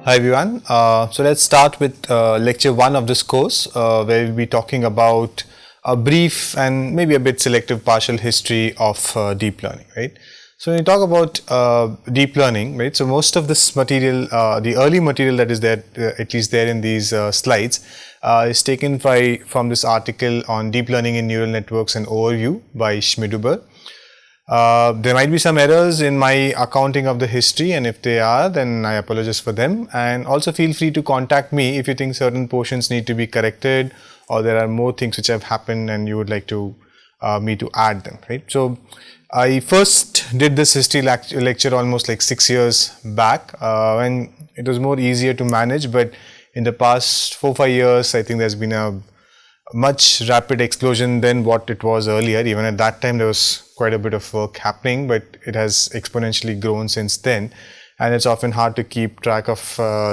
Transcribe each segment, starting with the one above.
Hi everyone. So let's start with lecture 1 of this course where we'll be talking about a brief and maybe a bit selective partial history of deep learning, right? So when you talk about deep learning, right, so most of this material, the early material that is there, at least there in these slides, is taken from this article on deep learning in neural networks and overview by Schmiduber. There might be some errors in my accounting of the history, and if they are, then I apologize for them. And also feel free to contact me if you think certain portions need to be corrected or there are more things which have happened and you would like to me to add them, right? So I first did this history lecture almost like 6 years back when it was more easier to manage, but in the past 4-5 years I think there's been a much rapid explosion than what it was earlier. Even at that time there was quite a bit of work happening, but it has exponentially grown since then, and it's often hard to keep track of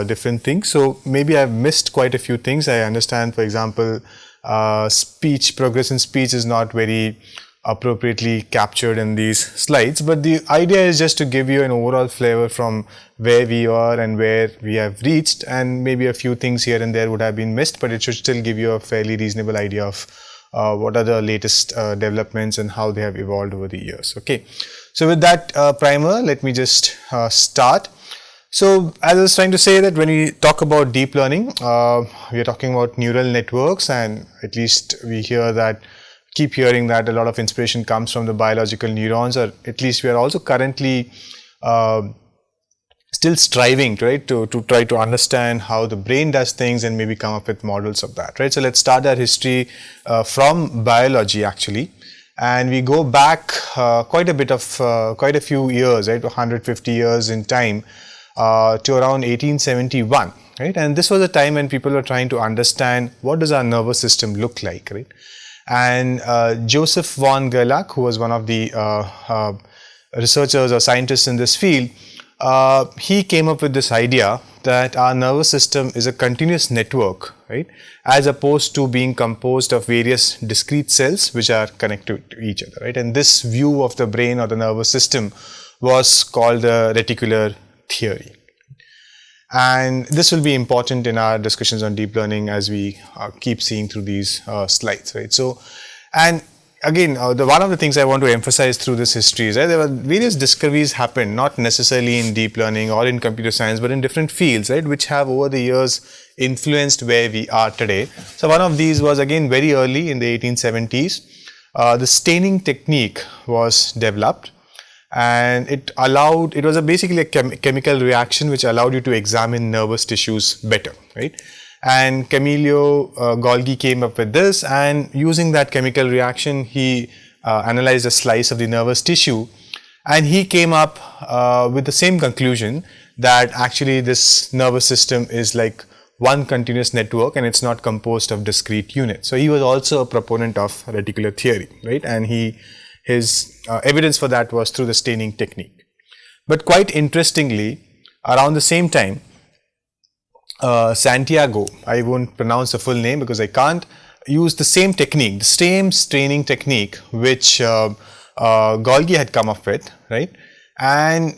different things. So maybe I've missed quite a few things. I understand, for example, progress in speech is not very appropriately captured in these slides, but the idea is just to give you an overall flavor from where we are and where we have reached, and maybe a few things here and there would have been missed, but it should still give you a fairly reasonable idea of what are the latest developments and how they have evolved over the years. Okay, so with that primer, let me just start. So as I was trying to say, that when we talk about deep learning, we are talking about neural networks, and at least we keep hearing that a lot of inspiration comes from the biological neurons, or at least we are also currently still striving, right, to try to understand how the brain does things and maybe come up with models of that, right? So let's start our history from biology actually, and we go back quite a few years, right, 150 years in time to around 1871, right? And this was a time when people were trying to understand what does our nervous system look like, right? And Joseph von Gerlach, who was one of the researchers or scientists in this field, he came up with this idea that our nervous system is a continuous network, right, as opposed to being composed of various discrete cells which are connected to each other, right? And this view of the brain or the nervous system was called the reticular theory. And this will be important in our discussions on deep learning as we keep seeing through these slides, right? So, and again, one of the things I want to emphasize through this history is that there were various discoveries happened, not necessarily in deep learning or in computer science, but in different fields, right, which have over the years influenced where we are today. So one of these was again very early in the 1870s. The staining technique was developed, and it was basically a chemical reaction which allowed you to examine nervous tissues better, right? And Camillo Golgi came up with this, and using that chemical reaction he analyzed a slice of the nervous tissue, and he came up with the same conclusion that actually this nervous system is like one continuous network and it's not composed of discrete units. So he was also a proponent of reticular theory, right? And his evidence for that was through the staining technique. But quite interestingly, around the same time, Santiago, I won't pronounce the full name because I can't, use the same technique, the same staining technique which Golgi had come up with, right? And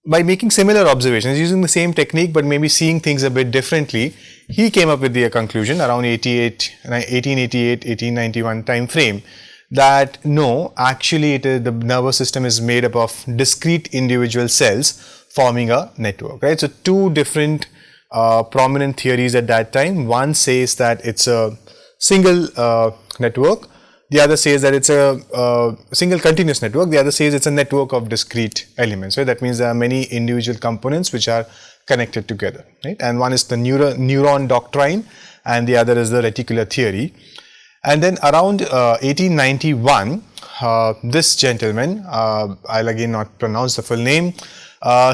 by making similar observations, using the same technique but maybe seeing things a bit differently, he came up with the conclusion around 1888, 1891 time frame, that no, actually the nervous system is made up of discrete individual cells forming a network, right? So two different prominent theories at that time. One says that it's a single network, the other says that it's a single continuous network, the other says it's a network of discrete elements, right? That means there are many individual components which are connected together, right? And one is the Neuron Doctrine and the other is the reticular theory. And then around 1891, this gentleman, I'll again not pronounce the full name,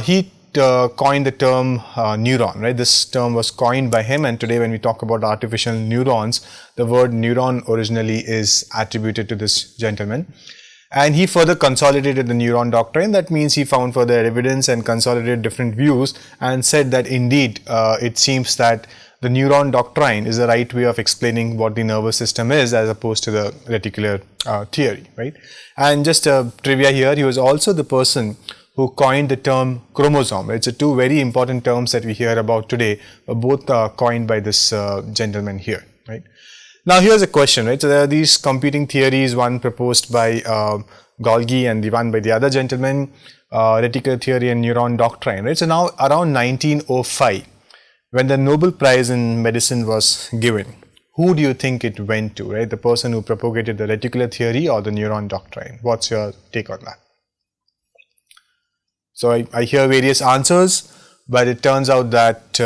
he coined the term neuron, right? This term was coined by him, and today when we talk about artificial neurons, the word neuron originally is attributed to this gentleman. And he further consolidated the Neuron Doctrine. That means he found further evidence and consolidated different views and said that indeed it seems that the Neuron Doctrine is the right way of explaining what the nervous system is as opposed to the reticular theory, right? And just a trivia here, he was also the person who coined the term chromosome. It's two very important terms that we hear about today, both coined by this gentleman here, right? Now here's a question, right? So there are these competing theories, one proposed by Golgi and the one by the other gentleman, Reticular theory and Neuron Doctrine, right? So now around 1905, when the Nobel Prize in Medicine was given, who do you think it went to, right? The person who propagated the Reticular theory or the Neuron Doctrine? What's your take on that? So I hear various answers, but it turns out that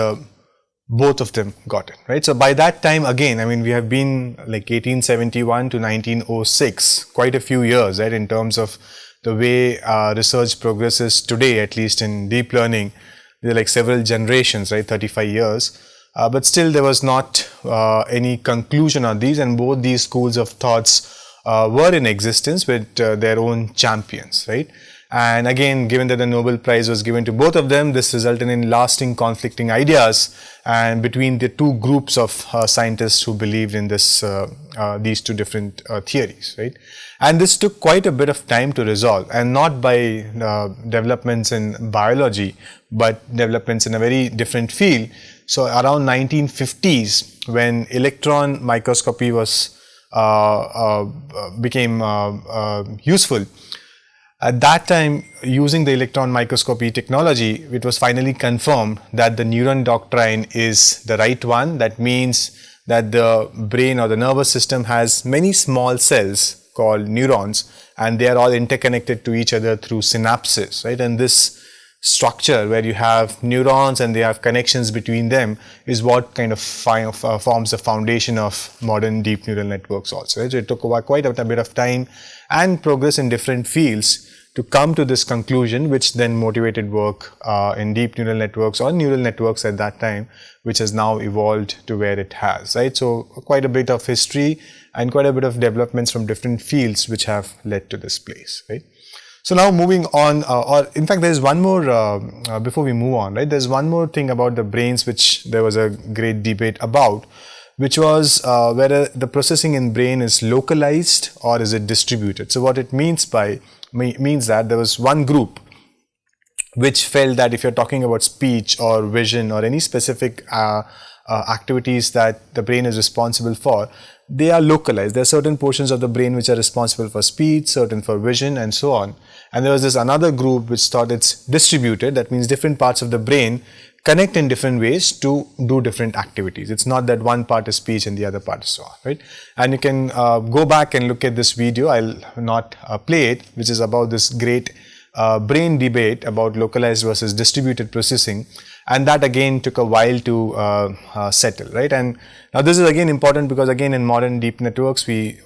both of them got it, right? So by that time, again, I mean, we have been like 1871 to 1906, quite a few years, right, in terms of the way research progresses today, at least in deep learning. There are like several generations, right, 35 years. But still there was not any conclusion on these, and both these schools of thoughts were in existence with their own champions, right? And again, given that the Nobel Prize was given to both of them, this resulted in lasting conflicting ideas and between the two groups of scientists who believed in this these two different theories, right? And this took quite a bit of time to resolve, and not by developments in biology, but developments in a very different field. So around 1950s, when electron microscopy was became useful, at that time, using the electron microscopy technology, it was finally confirmed that the Neuron Doctrine is the right one. That means that the brain or the nervous system has many small cells called neurons, and they are all interconnected to each other through synapses, right? And this structure where you have neurons and they have connections between them is what kind of forms the foundation of modern deep neural networks also, right? So it took quite a bit of time and progress in different fields to come to this conclusion, which then motivated work in deep neural networks or neural networks at that time, which has now evolved to where it has, right? So quite a bit of history and quite a bit of developments from different fields which have led to this place, right? So now moving on, or in fact there is one more, before we move on, right, there's one more thing about the brains which there was a great debate about, which was whether the processing in brain is localized or is it distributed. So what it means that there was one group which felt that if you're talking about speech or vision or any specific activities that the brain is responsible for, they are localized. There are certain portions of the brain which are responsible for speech, certain for vision, and so on. And there was this another group which thought it's distributed. That means different parts of the brain connect in different ways to do different activities. It's not that one part is speech and the other part is so on, right? And you can go back and look at this video. I'll not play it, which is about this great brain debate about localized versus distributed processing. And that again took a while to settle, right? And now this is again important because again in modern deep networks, we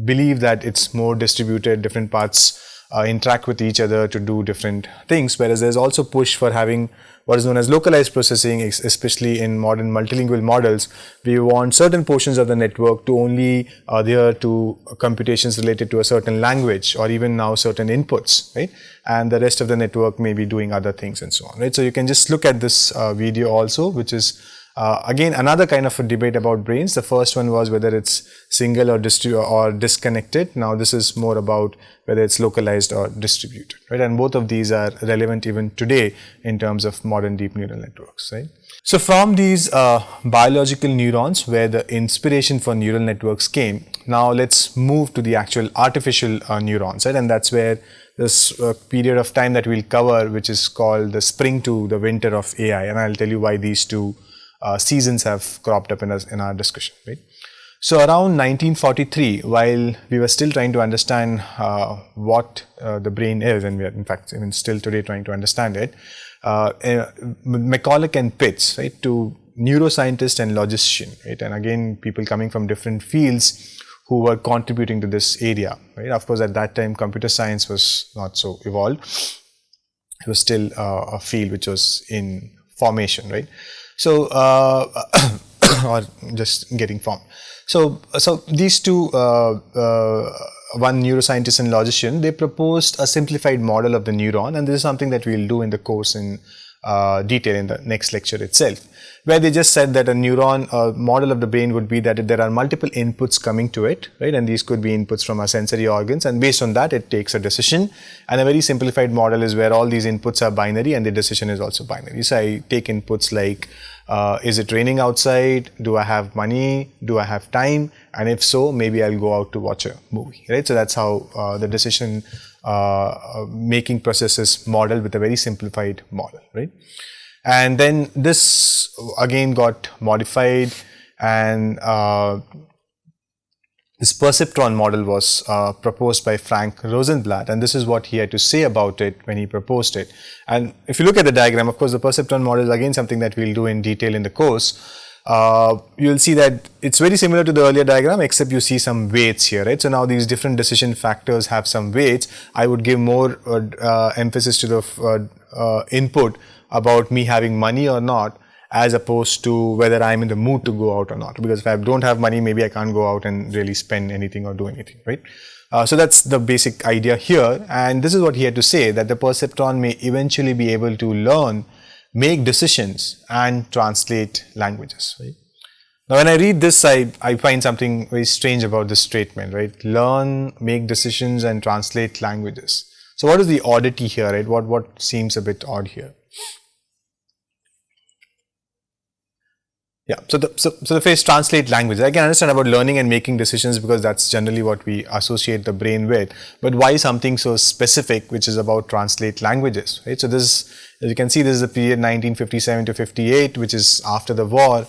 believe that it's more distributed, different parts interact with each other to do different things, whereas there's also push for having what is known as localized processing, especially in modern multilingual models. We want certain portions of the network to only adhere to computations related to a certain language or even now certain inputs, right? And the rest of the network may be doing other things and so on, right? So you can just look at this video also, which is again another kind of a debate about brains. The first one was whether it's single or disconnected. Now this is more about whether it's localized or distributed, right? And both of these are relevant even today in terms of modern deep neural networks, right? So from these biological neurons where the inspiration for neural networks came, now let's move to the actual artificial neurons, right? And that's where this period of time that we'll cover, which is called the spring to the winter of AI, and I'll tell you why these two seasons have cropped up in our discussion, right? So around 1943, while we were still trying to understand what the brain is, and we are in fact even still today trying to understand it, McCulloch and Pitts, right, two neuroscientists and logician, right, and again people coming from different fields who were contributing to this area, right? Of course, at that time computer science was not so evolved; it was still a field which was in formation, right? So or just getting formed. So these two, one neuroscientist and logician, they proposed a simplified model of the neuron, and this is something that we'll do in the course in detail in the next lecture itself, where they just said that a neuron model of the brain would be that there are multiple inputs coming to it, right? And these could be inputs from our sensory organs, and based on that, it takes a decision. And a very simplified model is where all these inputs are binary and the decision is also binary. So I take inputs like, is it raining outside? Do I have money? Do I have time? And if so, maybe I'll go out to watch a movie, right? So that's how the decision making process is modeled with a very simplified model, right? And then this again got modified, and this Perceptron model was proposed by Frank Rosenblatt, and this is what he had to say about it when he proposed it. And if you look at the diagram, of course, the Perceptron model is again something that we'll do in detail in the course. You'll see that it's very similar to the earlier diagram, except you see some weights here, right? So now these different decision factors have some weights. I would give more emphasis to the input about me having money or not, as opposed to whether I'm in the mood to go out or not. Because if I don't have money, maybe I can't go out and really spend anything or do anything, right? So that's the basic idea here. And this is what he had to say, that the perceptron may eventually be able to learn, make decisions, and translate languages, right? Now, when I read this, I find something very strange about this statement, right? Learn, make decisions, and translate languages. So what is the oddity here, right? What seems a bit odd here? Yeah, so the phrase translate language, I can understand about learning and making decisions because that's generally what we associate the brain with. But why something so specific, which is about translate languages, right? So this, as you can see, this is the period 1957 to 58, which is after the war.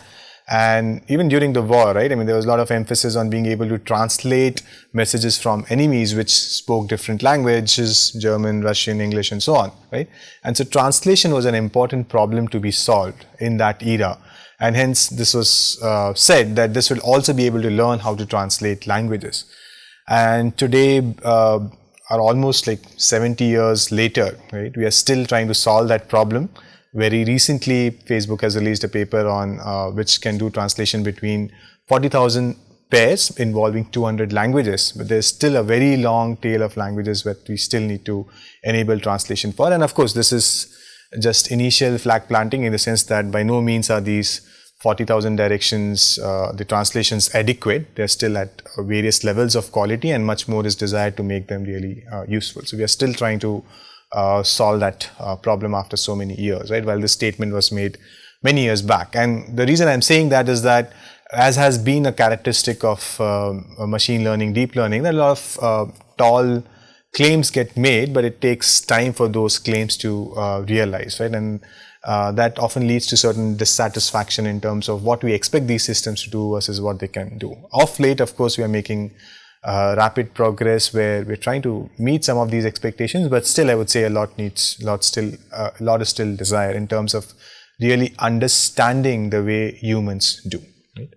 And even during the war, right, I mean, there was a lot of emphasis on being able to translate messages from enemies which spoke different languages, German, Russian, English, and so on, right? And so translation was an important problem to be solved in that era. And hence this was said that this will also be able to learn how to translate languages. And today, are almost like 70 years later, right, we are still trying to solve that problem. Very recently, Facebook has released a paper on which can do translation between 40,000 pairs involving 200 languages, but there's still a very long tail of languages that we still need to enable translation for. And of course, this is just initial flag planting in the sense that by no means are these 40,000 directions, the translations adequate. They're still at various levels of quality, and much more is desired to make them really useful. So we are still trying to solve that problem after so many years, right? While this statement was made many years back. And the reason I'm saying that is that, as has been a characteristic of machine learning, deep learning, that a lot of tall claims get made, but it takes time for those claims to realize, right? And that often leads to certain dissatisfaction in terms of what we expect these systems to do versus what they can do. Of late, of course, we are making rapid progress where we're trying to meet some of these expectations, but still I would say a lot is still desired in terms of really understanding the way humans do, right?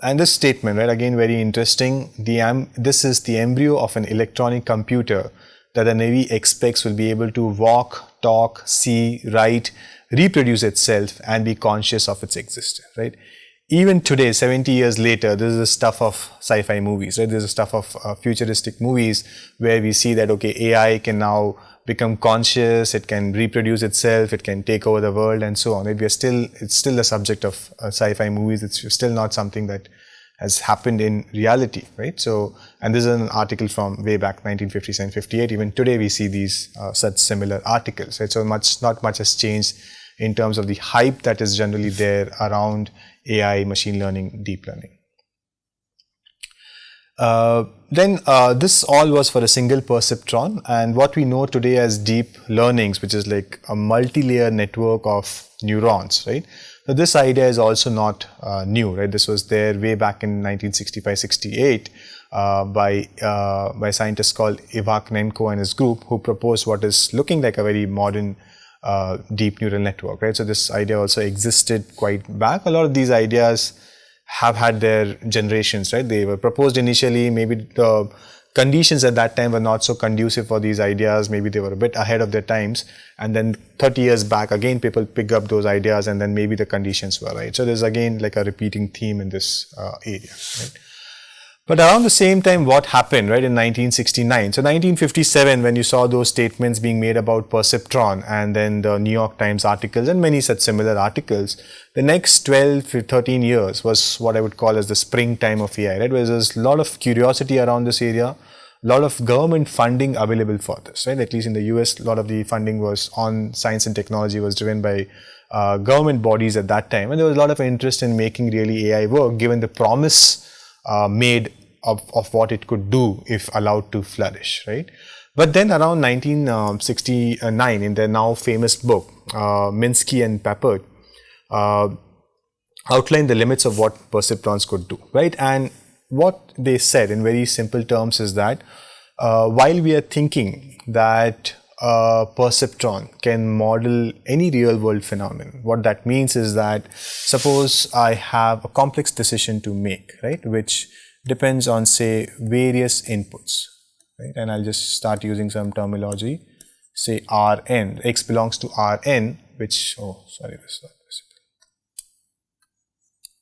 And this statement, right, again very interesting. This is the embryo of an electronic computer that the Navy expects will be able to walk, talk, see, write, reproduce itself, and be conscious of its existence, right? Even today, 70 years later, this is the stuff of sci-fi movies, right? This is the stuff of futuristic movies where we see that, okay, AI can now become conscious, it can reproduce itself, it can take over the world, and so on. It's still the subject of sci-fi movies. It's still not something that has happened in reality, right? So, and this is an article from way back 1957, 58. Even today, we see these such similar articles, right? So not much has changed in terms of the hype that is generally there around AI, machine learning, deep learning. Then this all was for a single perceptron, and what we know today as deep learnings, which is like a multi-layer network of neurons, right? So this idea is also not new, right? This was there way back in 1965-68 by scientists called Ivanchenko and his group, who proposed what is looking like a very modern deep neural network, right? So this idea also existed quite back. A lot of these ideas have had their generations, right? They were proposed initially, maybe the conditions at that time were not so conducive for these ideas, maybe they were a bit ahead of their times, and then 30 years back again people pick up those ideas and then maybe the conditions were right. So there's again like a repeating theme in this area, right? But around the same time, what happened, right, in 1969? So 1957, when you saw those statements being made about perceptron and then the New York Times articles and many such similar articles, the next 12 to 13 years was what I would call as the springtime of AI, right, where there's a lot of curiosity around this area, a lot of government funding available for this, right? At least in the US, a lot of the funding was on science and technology was driven by government bodies at that time. And there was a lot of interest in making really AI work, given the promise made of what it could do if allowed to flourish, right? But then around 1969, in their now famous book, Minsky and Papert outlined the limits of what perceptrons could do, right? And what they said in very simple terms is that while we are thinking that a perceptron can model any real world phenomenon, what that means is that suppose I have a complex decision to make, right, which depends on, say, various inputs, right? And I'll just start using some terminology, say Rn, x belongs to Rn, which, oh, sorry, this is not visible,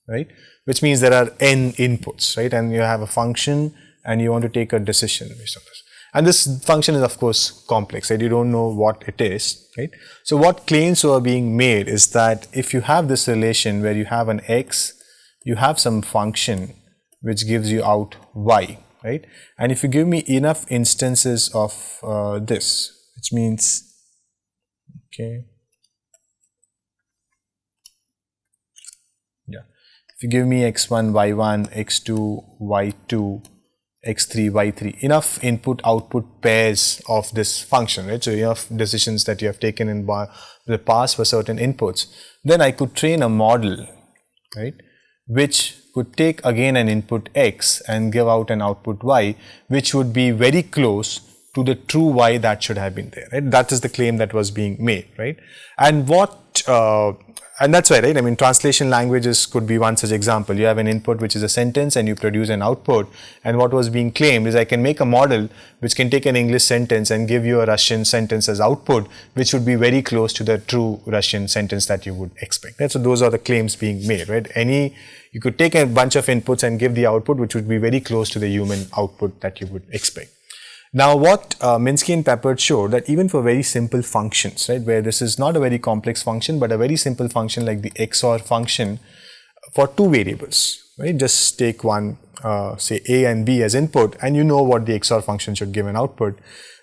right? Which means there are n inputs, right? And you have a function and you want to take a decision based on this. And this function is of course complex, right? You don't know what it is, right? So what claims were being made is that if you have this relation where you have an x, you have some function which gives you out y, right? And if you give me enough instances of this, which means, okay, yeah, if you give me x1, y1, x2, y2, x3, y3, enough input output pairs of this function, right? So enough decisions that you have taken in the past for certain inputs, then I could train a model, right, which could take again an input x and give out an output y, which would be very close to the true y that should have been there, right? That is the claim that was being made, right? And what and that's why, right, I mean, translation languages could be one such example. You have an input which is a sentence and you produce an output, and what was being claimed is I can make a model which can take an English sentence and give you a Russian sentence as output, which would be very close to the true Russian sentence that you would expect, right? So those are the claims being made, right? You could take a bunch of inputs and give the output which would be very close to the human output that you would expect. Now what Minsky and Papert showed that even for very simple functions, right, where this is not a very complex function but a very simple function like the XOR function for two variables, right, just take one, say A and B as input, and you know what the XOR function should give an output.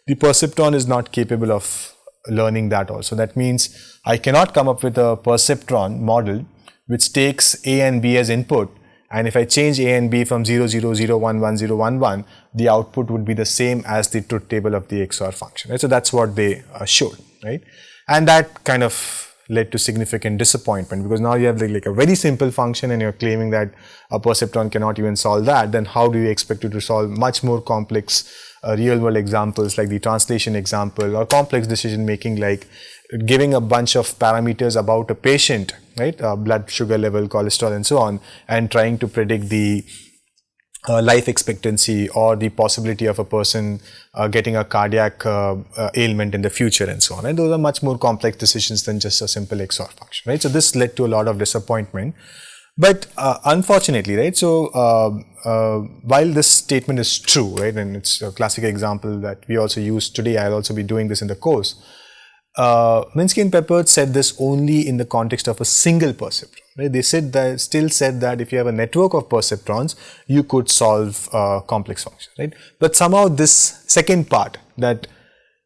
The perceptron is not capable of learning that also. That means I cannot come up with a perceptron model which takes A and B as input, and if I change A and B from 0, 0, 0, 1, 1, 0, 1, 1, the output would be the same as the truth table of the XOR function, right? So that's what they showed, right? And that kind of led to significant disappointment, because now you have like a very simple function and you're claiming that a perceptron cannot even solve that. Then how do you expect it to solve much more complex real world examples like the translation example, or complex decision making like giving a bunch of parameters about a patient, right, blood sugar level, cholesterol and so on, and trying to predict the life expectancy or the possibility of a person getting a cardiac ailment in the future and so on. And those are much more complex decisions than just a simple XOR function, right? So this led to a lot of disappointment. But unfortunately, right, so while this statement is true, right, and it's a classic example that we also use today, I'll also be doing this in the course. Minsky and Papert said this only in the context of a single perceptron. Right? They said that, still said that if you have a network of perceptrons, you could solve complex functions. Right? But somehow this second part, that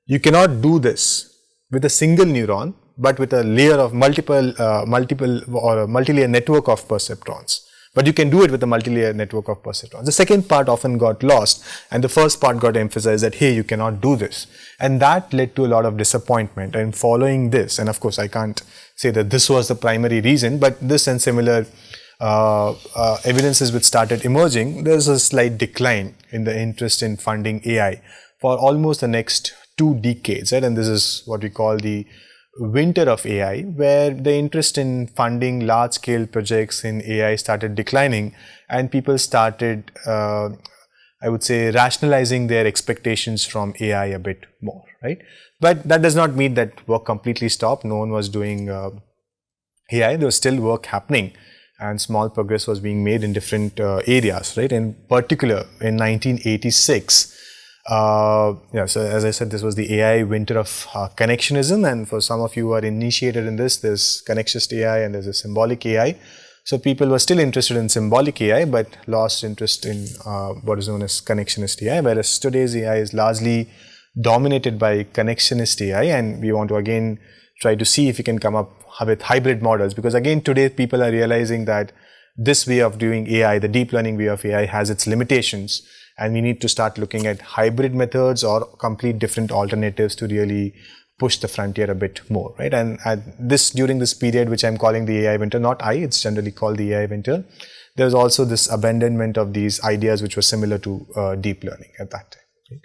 you cannot do this with a single neuron, but with a layer of multiple or a multi-layer network of perceptrons. But you can do it with a multi-layer network of perceptrons. The second part often got lost, and the first part got emphasized that, hey, you cannot do this. And that led to a lot of disappointment. And following this, and of course, I can't say that this was the primary reason, but this and similar evidences which started emerging, there's a slight decline in the interest in funding AI for almost the next 2 decades, right? And this is what we call the winter of AI, where the interest in funding large-scale projects in AI started declining, and people started, I would say, rationalizing their expectations from AI a bit more, right? But that does not mean that work completely stopped. No one was doing AI. There was still work happening, and small progress was being made in different areas, right? In particular, in 1986, so as I said, this was the AI winter of connectionism, and for some of you who are initiated in this, there's connectionist AI and there's a symbolic AI. So people were still interested in symbolic AI, but lost interest in what is known as connectionist AI, whereas today's AI is largely dominated by connectionist AI, and we want to again try to see if we can come up with hybrid models, because again today people are realizing that this way of doing AI, the deep learning way of AI, has its limitations, and we need to start looking at hybrid methods or complete different alternatives to really push the frontier a bit more, right? And during this period, which I'm calling the AI winter, not it's generally called the AI winter, there was also this abandonment of these ideas which were similar to deep learning at that time, right?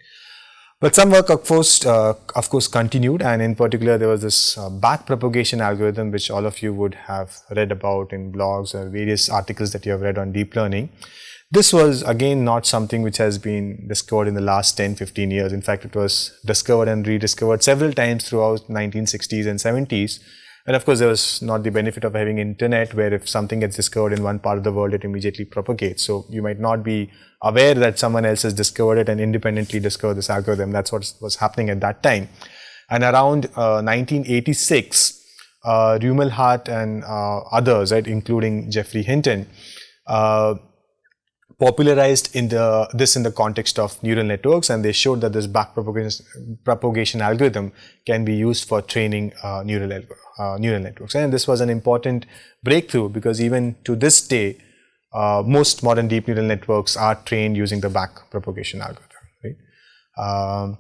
But some work, of course, continued, and in particular, there was this backpropagation algorithm, which all of you would have read about in blogs or various articles that you have read on deep learning. This was again not something which has been discovered in the last 10-15 years. In fact, it was discovered and rediscovered several times throughout 1960s and 70s. And of course, there was not the benefit of having internet, where if something gets discovered in one part of the world, it immediately propagates. So you might not be aware that someone else has discovered it and independently discovered this algorithm. That's what was happening at that time. And around 1986, Rumelhart and others, right, including Geoffrey Hinton, popularized this in the context of neural networks, and they showed that this backpropagation algorithm can be used for training neural networks. And this was an important breakthrough, because even to this day, most modern deep neural networks are trained using the backpropagation algorithm, right?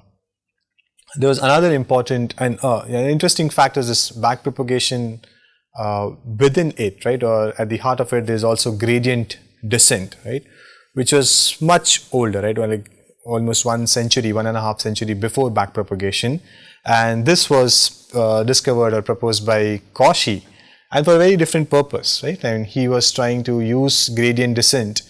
There was another important and interesting fact is this backpropagation within it, right, or at the heart of it, there's also gradient descent, right, which was much older, right, like almost 1.5 century before backpropagation. And this was discovered or proposed by Cauchy, and for a very different purpose, right? And he was trying to use gradient descent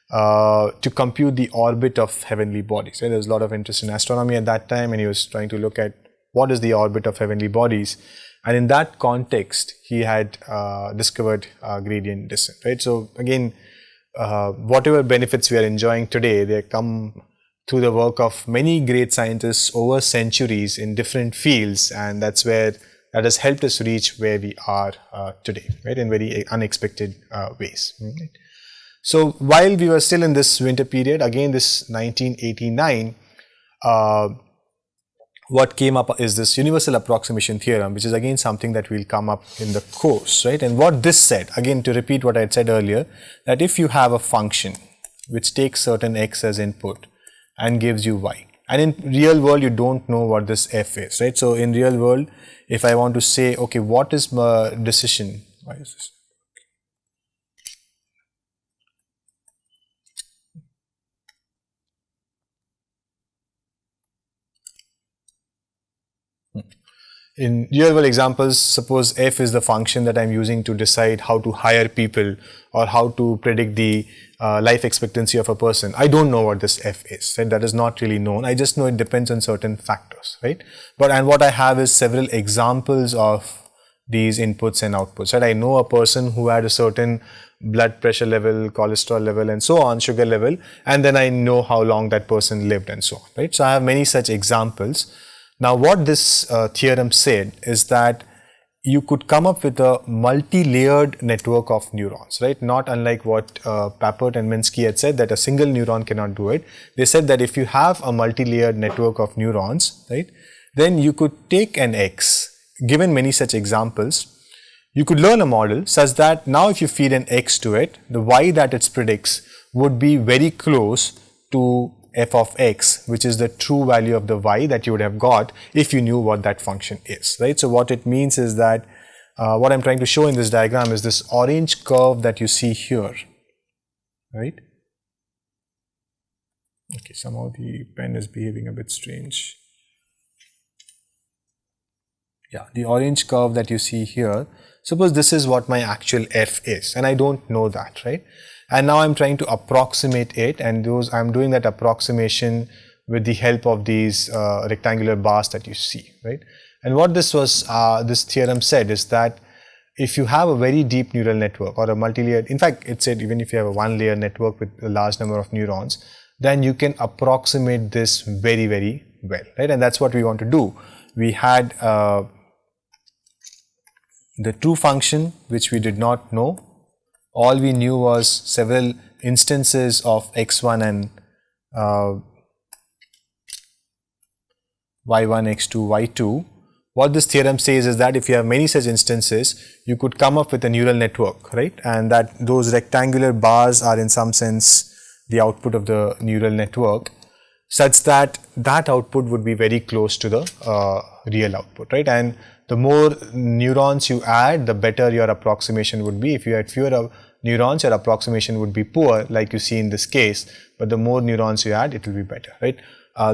to compute the orbit of heavenly bodies. Right? There was a lot of interest in astronomy at that time, and he was trying to look at what is the orbit of heavenly bodies. And in that context, he had discovered gradient descent, right? So again, whatever benefits we are enjoying today, they come through the work of many great scientists over centuries in different fields, and that has helped us reach where we are today, right, in very unexpected ways. Right? So while we were still in this winter period, again this 1989, what came up is this Universal Approximation Theorem, which is again something that will come up in the course, right? And what this said, again to repeat what I had said earlier, that if you have a function which takes certain x as input and gives you y, and in real world you don't know what this f is, right? So in real world, if I want to say, okay, what is my decision? Why is this? In real world examples, suppose f is the function that I'm using to decide how to hire people or how to predict the life expectancy of a person. I don't know what this f is, right? That is not really known. I just know it depends on certain factors, right? And what I have is several examples of these inputs and outputs, right? I know a person who had a certain blood pressure level, cholesterol level, and so on, sugar level, and then I know how long that person lived and so on, right? So I have many such examples. Now, what this theorem said is that you could come up with a multi-layered network of neurons, right? Not unlike what Papert and Minsky had said, that a single neuron cannot do it. They said that if you have a multi-layered network of neurons, right, then you could take an x, given many such examples, you could learn a model such that now if you feed an x to it, the y that it predicts would be very close to f of x, which is the true value of the y that you would have got if you knew what that function is, right? So what it means is that what I'm trying to show in this diagram is this orange curve that you see here, right? Okay, somehow the pen is behaving a bit strange. Yeah, the orange curve that you see here, suppose this is what my actual f is, and I don't know that, right? And now I'm trying to approximate it, and I'm doing that approximation with the help of these rectangular bars that you see, right? And what this theorem said is that if you have a very deep neural network or a multi-layered, in fact, it said even if you have a one-layer network with a large number of neurons, then you can approximate this very, very well, right? And that's what we want to do. We had the true function, which we did not know. All we knew was several instances of x1 and y1, x2, y2. What this theorem says is that if you have many such instances, you could come up with a neural network, right? And that those rectangular bars are in some sense the output of the neural network, such that that output would be very close to the real output, right? And the more neurons you add, the better your approximation would be. If you had fewer neurons, your approximation would be poor, like you see in this case, but the more neurons you add, it will be better, right?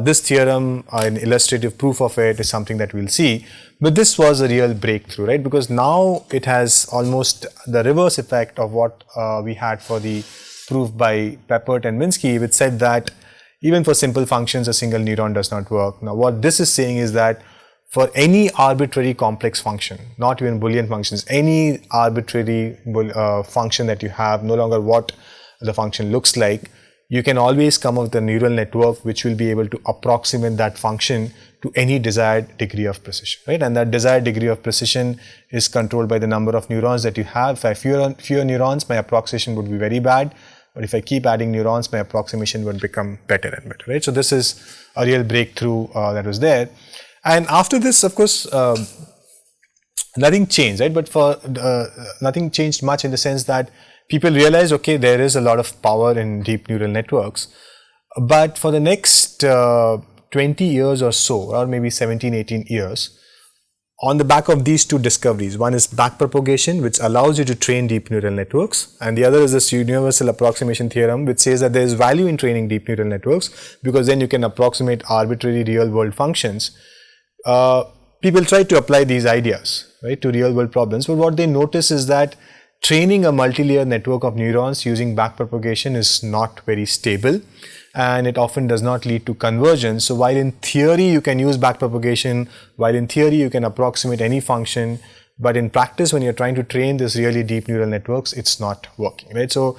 This theorem, an illustrative proof of it, is something that we'll see, but this was a real breakthrough, right? Because now it has almost the reverse effect of what we had for the proof by Peppert and Minsky, which said that even for simple functions, a single neuron does not work. Now, what this is saying is that for any arbitrary complex function, not even Boolean functions, any arbitrary function that you have, no longer what the function looks like, you can always come up with a neural network which will be able to approximate that function to any desired degree of precision, right? And that desired degree of precision is controlled by the number of neurons that you have. If I have fewer neurons, my approximation would be very bad. But if I keep adding neurons, my approximation would become better and better, right? So this is a real breakthrough that was there. And after this, of course, nothing changed, right? But for nothing changed much in the sense that people realized, okay, there is a lot of power in deep neural networks. But for the next 20 years or so, or maybe 17, 18 years, on the back of these two discoveries, one is backpropagation, which allows you to train deep neural networks, and the other is this Universal Approximation Theorem, which says that there is value in training deep neural networks because then you can approximate arbitrary real world functions. People try to apply these ideas, right, to real world problems, but what they notice is that training a multi-layer network of neurons using backpropagation is not very stable, and it often does not lead to convergence. So while in theory you can use backpropagation, while in theory you can approximate any function, but in practice when you're trying to train this really deep neural networks, it's not working, right? So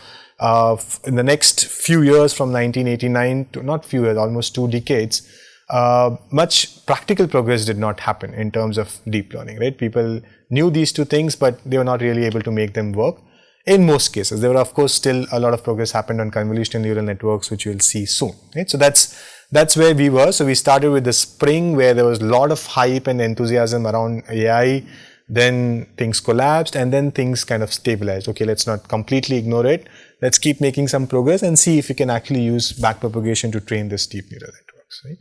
in the next few years from 1989 to not few years, almost 2 decades, much practical progress did not happen in terms of deep learning, right? People knew these two things, but they were not really able to make them work. In most cases, there were of course still a lot of progress happened on convolutional neural networks, which you'll see soon, right? So that's where we were. So we started with the spring where there was a lot of hype and enthusiasm around AI, then things collapsed and then things kind of stabilized. Okay, let's not completely ignore it. Let's keep making some progress and see if we can actually use backpropagation to train this deep neural networks, right?